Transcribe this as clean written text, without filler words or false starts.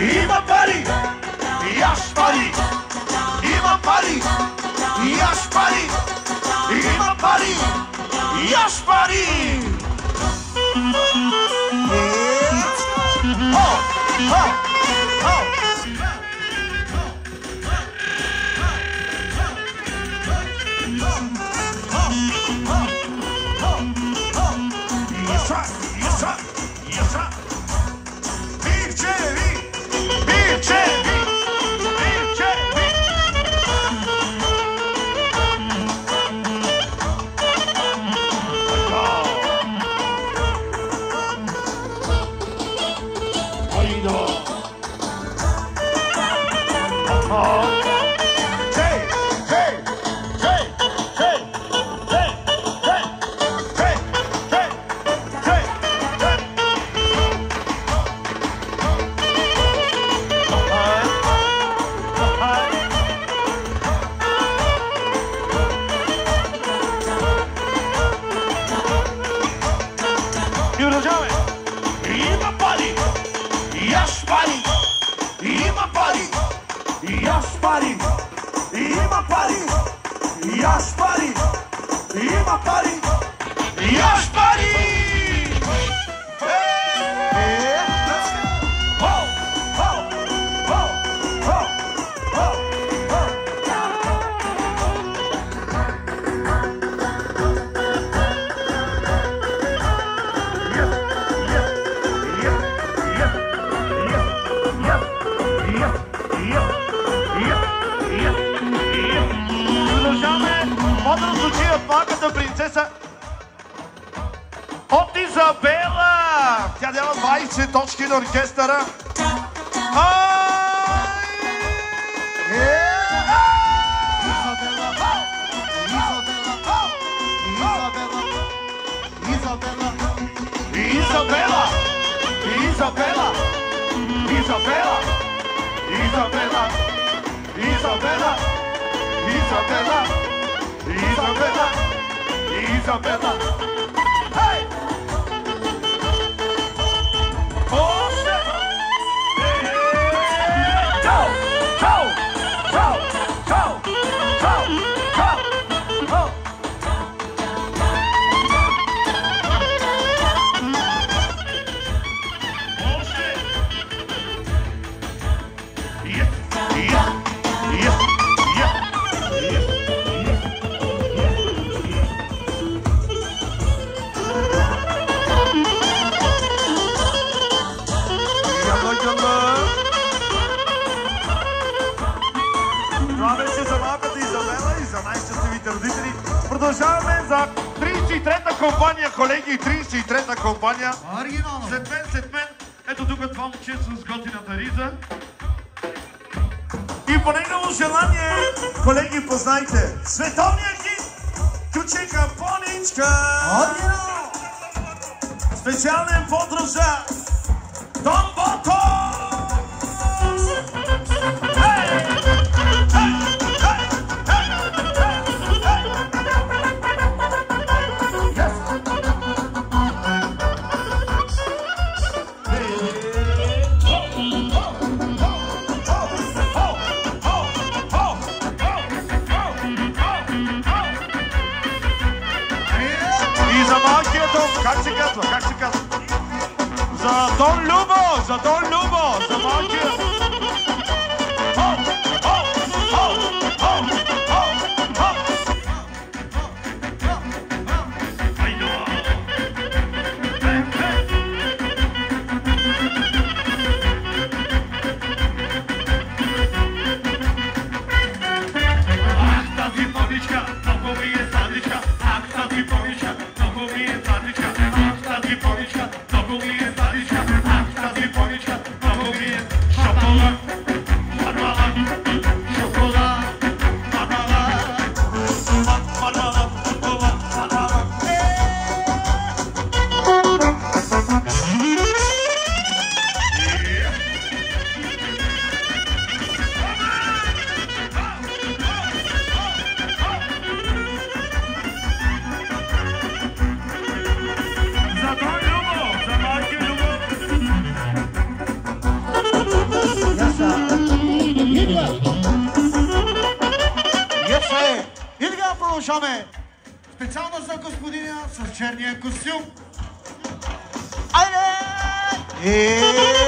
Има пари, яш пари. Има пари, яш пари. Има пари, яш пари. От Изабела! Тя дава 20 точки на оркестъра. Изабела! Hey! Продължаваме за 33-та компания, колеги, 33-та компания. След мен, ето тук това момче с готината риза. И по негово желание, колеги, познайте световния хит Кючека Поничка. Специален поздрав за Дон Бото! Как се казва? За Дон Любо! За малкия! слушаме. Специално за господина с черния костюм. Айде!